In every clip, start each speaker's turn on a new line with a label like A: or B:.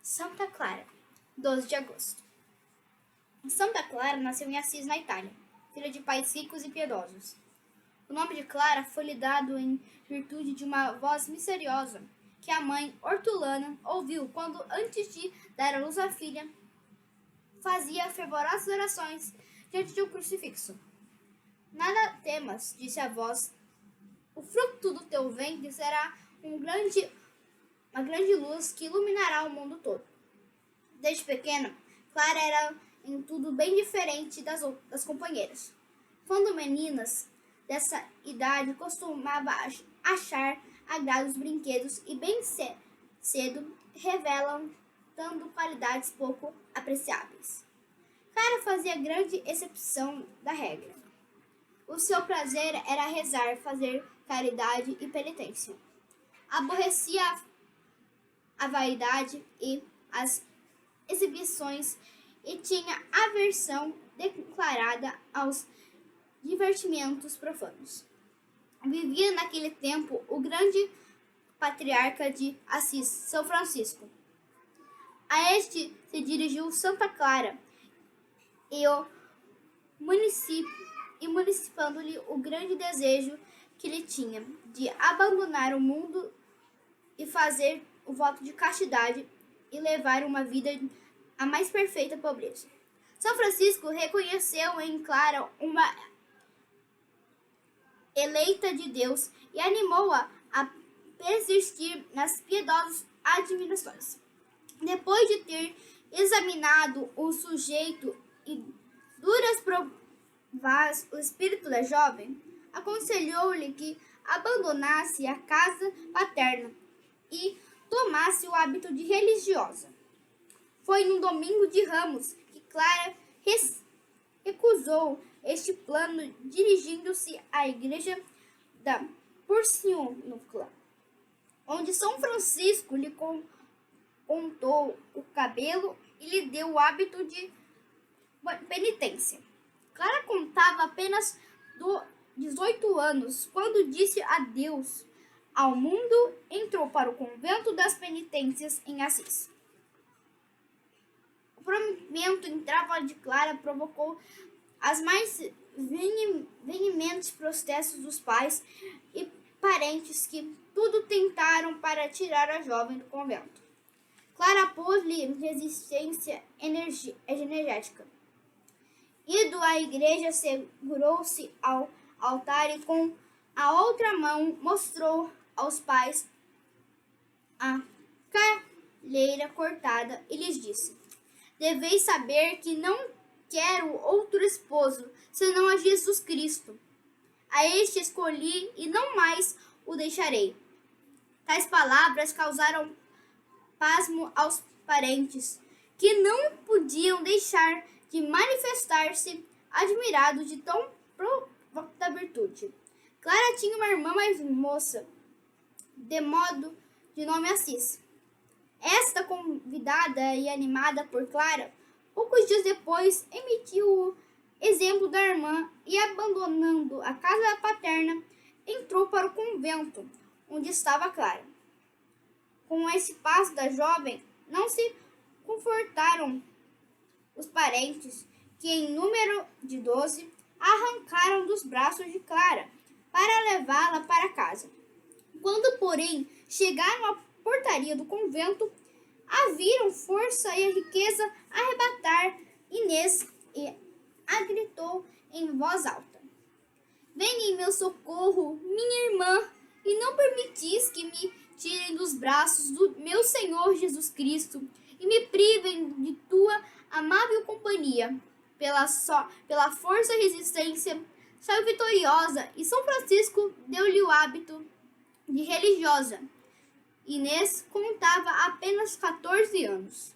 A: Santa Clara, 12 de agosto. Santa Clara nasceu em Assis, na Itália, filha de pais ricos e piedosos. O nome de Clara foi lhe dado em virtude de uma voz misteriosa que a mãe, Hortulana, ouviu quando, antes de dar à luz à filha, fazia fervorosas orações diante de um crucifixo. Nada temas, disse a voz, o fruto do teu ventre será uma grande luz que iluminará o mundo todo. Desde pequena, Clara era em tudo bem diferente das companheiras. Quando meninas dessa idade costumava achar agrado os brinquedos e bem cedo revelam dando qualidades pouco apreciáveis. Clara fazia grande exceção da regra. O seu prazer era rezar, fazer caridade e penitência. Aborrecia a vaidade e as exibições e tinha aversão declarada aos divertimentos profanos. Vivia naquele tempo o grande patriarca de Assis, São Francisco. A este se dirigiu Santa Clara e municipando-lhe o grande desejo que lhe tinha de abandonar o mundo e fazer o voto de castidade e levar uma vida a mais perfeita pobreza. São Francisco reconheceu em Clara uma eleita de Deus e animou-a a persistir nas piedosas admirações. Depois de ter examinado o sujeito e duras provas o espírito da jovem, aconselhou-lhe que abandonasse a casa paterna e tomasse o hábito de religiosa. Foi num domingo de Ramos que Clara recusou este plano, dirigindo-se à igreja da Porciúncula, onde São Francisco lhe contou o cabelo e lhe deu o hábito de penitência. Clara contava apenas 18 anos quando disse adeus ao mundo, entrou para o convento das penitências em Assis. O promovimento em trava de Clara provocou as mais veementes protestos dos pais e parentes que tudo tentaram para tirar a jovem do convento. Clara pôs-lhe resistência energética. Indo à igreja, segurou-se ao altar e com a outra mão mostrou aos pais a calheira cortada e lhes disse: deveis saber que não quero outro esposo, senão a Jesus Cristo. A este escolhi e não mais o deixarei. Tais palavras causaram pasmo aos parentes, que não podiam deixar de manifestar-se admirados de tão provocada virtude. Clara tinha uma irmã mais moça, de nome Assis. Esta, convidada e animada por Clara, poucos dias depois emitiu o exemplo da irmã e, abandonando a casa paterna, entrou para o convento onde estava Clara. Com esse passo da jovem, não se confortaram os parentes, que em número de 12, arrancaram dos braços de Clara para levá-la para casa. Quando, porém, chegaram à portaria do convento, a viram força e riqueza arrebatar Inês e a gritou em voz alta: venha em meu socorro, minha irmã, e não permitis que me tirem dos braços do meu Senhor Jesus Cristo e me privem de tua amável companhia. Pela força e resistência, saiu vitoriosa e São Francisco deu-lhe o hábito de religiosa. Inês contava apenas 14 anos.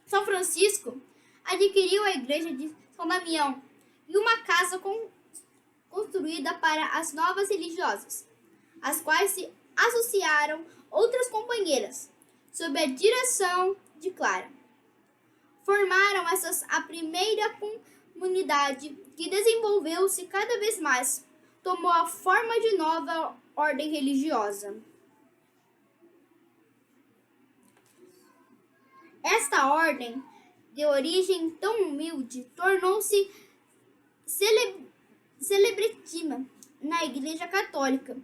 A: São Francisco adquiriu a igreja de São Damião e uma casa construída para as novas religiosas, às quais se associaram outras companheiras, sob a direção de Clara. Formaram essas a primeira comunidade que desenvolveu-se cada vez mais, tomou a forma de nova ordem religiosa. Esta ordem, de origem tão humilde, tornou-se celebríssima na Igreja Católica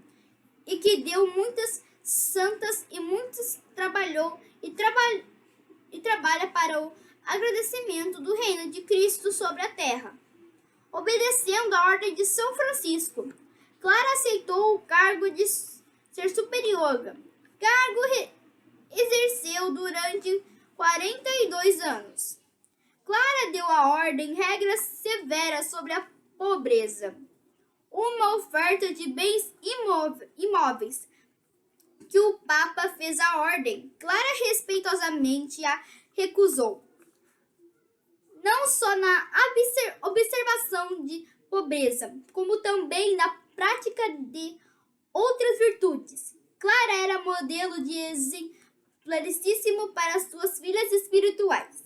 A: e que deu muitas santas e muitos trabalhou e trabalha para o agradecimento do reino de Cristo sobre a terra. Obedecendo à ordem de São Francisco, Clara aceitou o cargo de ser superiora. Cargo exerceu durante 42 anos. Clara deu à ordem regras severas sobre a pobreza, uma oferta de bens imóveis que o Papa fez à ordem. Clara respeitosamente a recusou, não só na observação de pobreza, como também na prática de outras virtudes. Clara era modelo de exemplaríssimo para suas filhas espirituais.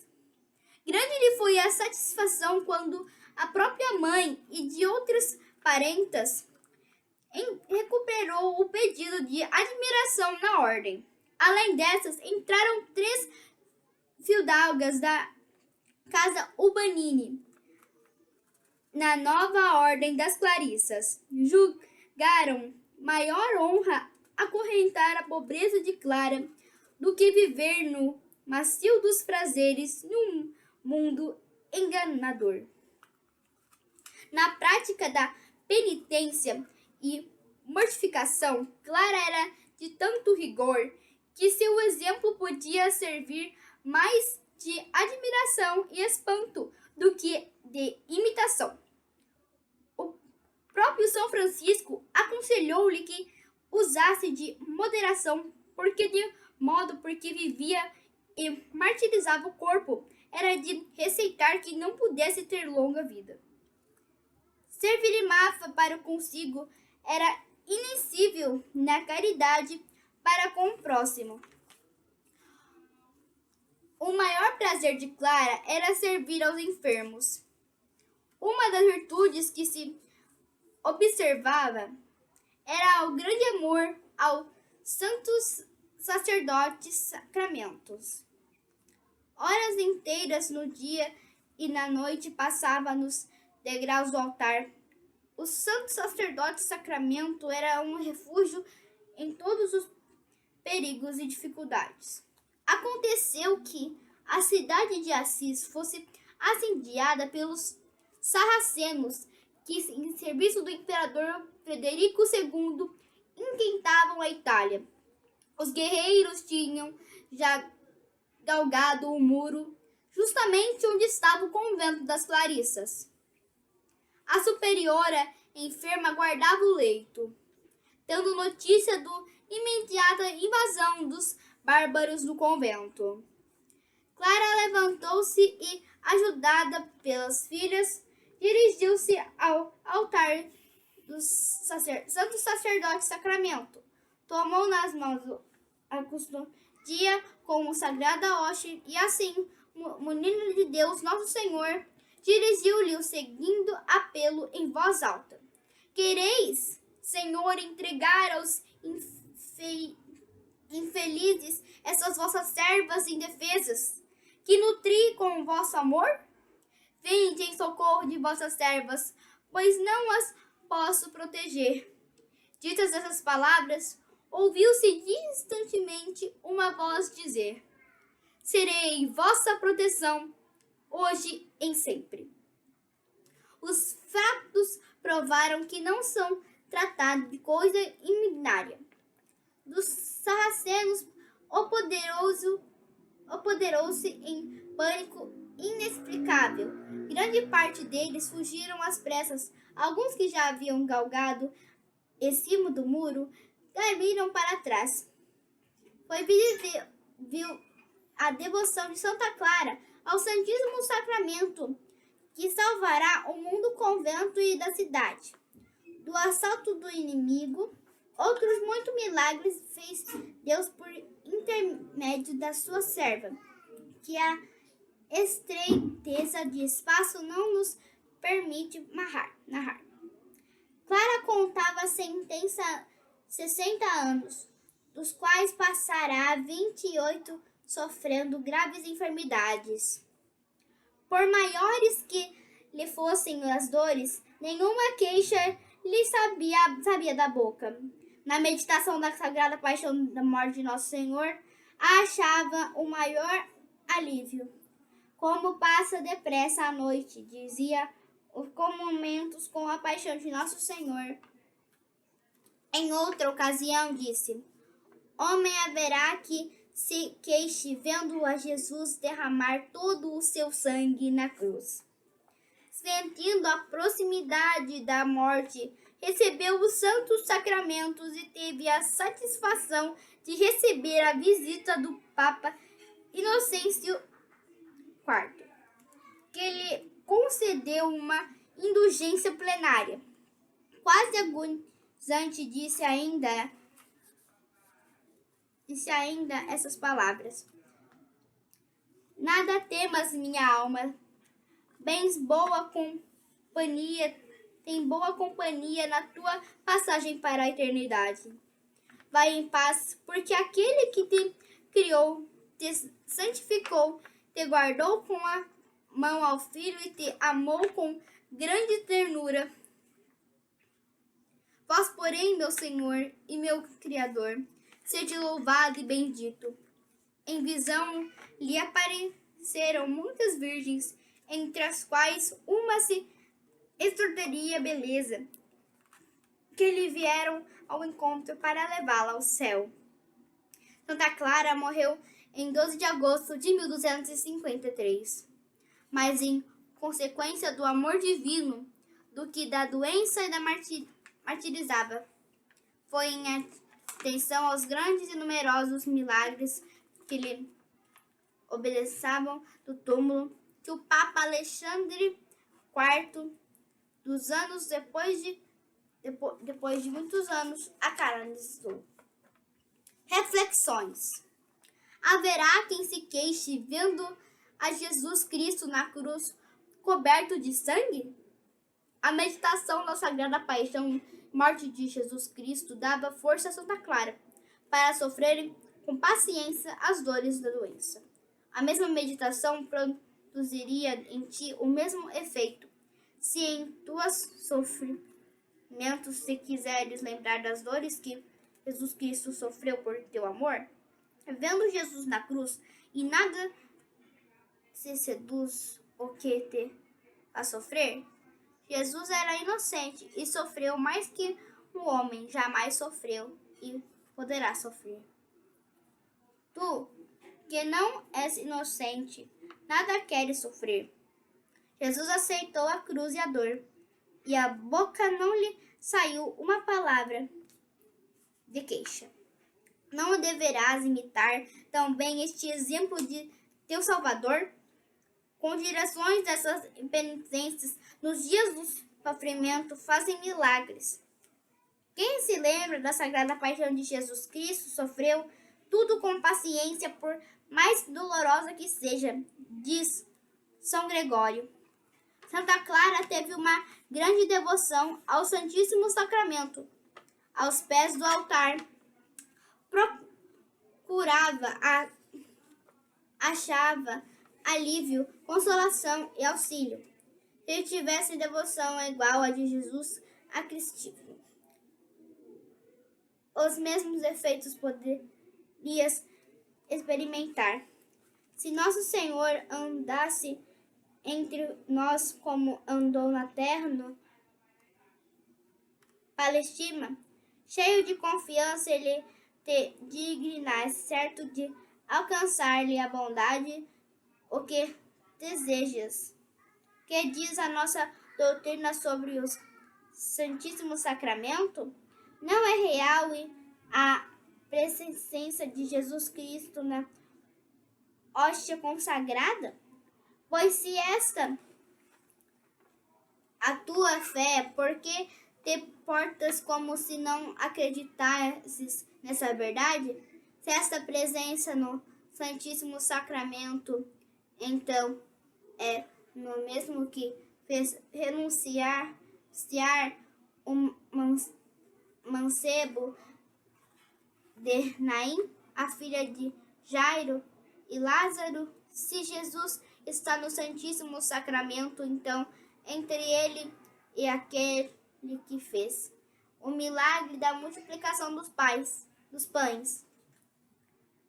A: Grande lhe foi a satisfação quando a própria mãe e de outras parentas recuperou o pedido de admiração na ordem. Além dessas, entraram 3 fidalgas da Casa Urbanini na nova ordem das Clarissas. Julgaram maior honra acorrentar a pobreza de Clara do que viver no macio dos prazeres num mundo enganador. Na prática da penitência e mortificação, Clara era de tanto rigor que seu exemplo podia servir mais de admiração e espanto do que de imitação. O próprio São Francisco aconselhou-lhe que usasse de moderação, porque de modo porque vivia e martirizava o corpo, era de receitar que não pudesse ter longa vida. Servir Mafa para consigo era invencível na caridade para com o próximo. O maior prazer de Clara era servir aos enfermos. Uma das virtudes que se observava era o grande amor aos santos sacerdotes sacramentos. Horas inteiras no dia e na noite passava nos degraus do altar. O santo sacerdote sacramento era um refúgio em todos os perigos e dificuldades. Aconteceu que a cidade de Assis fosse assediada pelos sarracenos que, em serviço do imperador Frederico II, intentavam a Itália. Os guerreiros tinham já galgado o muro, justamente onde estava o convento das Clarissas. A superiora enferma guardava o leito, tendo notícia da imediata invasão dos bárbaros no convento. Clara levantou-se e, ajudada pelas filhas, dirigiu-se ao altar do santo sacerdote sacramento. Tomou nas mãos a custodia com o sagrada hoste e assim, munido de Deus Nosso Senhor, dirigiu-lhe o seguinte apelo em voz alta: Quereis, Senhor, entregar aos infelizes essas vossas servas indefesas, que nutri com o vosso amor? Vinde em socorro de vossas servas, pois não as posso proteger. Ditas essas palavras, ouviu-se distantemente uma voz dizer: Serei vossa proteção, hoje e sempre. Os fatos provaram que não são tratados de coisa imaginária. Dos sarracenos, apoderou-se em pânico inexplicável. Grande parte deles fugiram às pressas. Alguns que já haviam galgado em cima do muro caíram para trás. Foi visível a devoção de Santa Clara ao Santíssimo Sacramento, que salvará o mundo, convento e da cidade do assalto do inimigo. Outros muitos milagres fez Deus por intermédio da sua serva, que a estreiteza de espaço não nos permite narrar. Clara contava 60 anos, dos quais passará 28 sofrendo graves enfermidades. Por maiores que lhe fossem as dores, nenhuma queixa lhe sabia da boca. Na meditação da sagrada paixão da morte de Nosso Senhor, achava o maior alívio. Como passa depressa a noite, dizia os momentos com a paixão de Nosso Senhor. Em outra ocasião, disse: homem haverá que se queixe vendo a Jesus derramar todo o seu sangue na cruz. Sentindo a proximidade da morte, recebeu os santos sacramentos e teve a satisfação de receber a visita do Papa Inocêncio IV, que lhe concedeu uma indulgência plenária. Quase agonizante, disse ainda essas palavras: nada temas, minha alma, tem boa companhia na tua passagem para a eternidade. Vai em paz, porque aquele que te criou, te santificou, te guardou com a mão ao filho e te amou com grande ternura. Vós, porém, meu Senhor e meu Criador, sede louvado e bendito. Em visão lhe apareceram muitas virgens, entre as quais uma se extraordinária beleza, que lhe vieram ao encontro para levá-la ao céu. Santa Clara morreu em 12 de agosto de 1253, mas em consequência do amor divino, do que da doença e da martirizava. Foi em atenção aos grandes e numerosos milagres que lhe obedeceram do túmulo que o Papa Alexandre IV, depois de muitos anos, a canonizou. Reflexões. Haverá quem se queixe vendo a Jesus Cristo na cruz coberto de sangue? A meditação na Sagrada Paixão e Morte de Jesus Cristo dava força a Santa Clara para sofrerem com paciência as dores da doença. A mesma meditação produziria em ti o mesmo efeito. Se em tuas sofrimentos se quiseres lembrar das dores que Jesus Cristo sofreu por teu amor, vendo Jesus na cruz e nada se seduz o que te a sofrer, Jesus era inocente e sofreu mais que um homem jamais sofreu e poderá sofrer. Tu, que não és inocente, nada queres sofrer. Jesus aceitou a cruz e a dor, e a boca não lhe saiu uma palavra de queixa. Não deverás imitar também este exemplo de teu Salvador? Com direções dessas penitências, nos dias do sofrimento, fazem milagres. Quem se lembra da Sagrada Paixão de Jesus Cristo sofreu tudo com paciência, por mais dolorosa que seja, diz São Gregório. Santa Clara teve uma grande devoção ao Santíssimo Sacramento. Aos pés do altar, achava alívio, consolação e auxílio. Se tivesse devoção igual à de Jesus a Cristo, os mesmos efeitos poderias experimentar. Se Nosso Senhor andasse entre nós como andou na terra, no Palestina, cheio de confiança, ele te dignasse, certo de alcançar-lhe a bondade, o que desejas. Que diz a nossa doutrina sobre o Santíssimo Sacramento? Não é real a presença de Jesus Cristo na hóstia consagrada? Pois se esta a tua fé, por que te portas como se não acreditasses nessa verdade? Se esta presença no Santíssimo Sacramento, então, é no mesmo que fez renunciar um mancebo de Naim, a filha de Jairo, e Lázaro? Se Jesus está no Santíssimo Sacramento, então, entre ele e aquele que fez o milagre da multiplicação dos pães,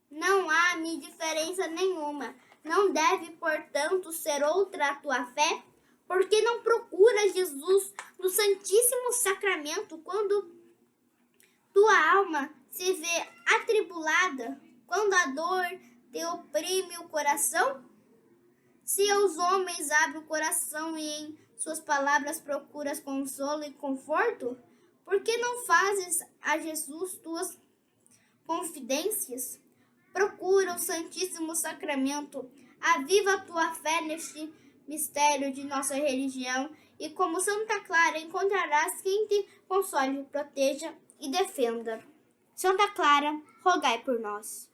A: não há diferença nenhuma. Não deve, portanto, ser outra a tua fé, porque não procura Jesus no Santíssimo Sacramento quando tua alma se vê atribulada, quando a dor te oprime o coração? Se aos homens abre o coração e em suas palavras procuras consolo e conforto, por que não fazes a Jesus tuas confidências? Procura o Santíssimo Sacramento, aviva a tua fé neste mistério de nossa religião e, como Santa Clara, encontrarás quem te console, proteja e defenda. Santa Clara, rogai por nós.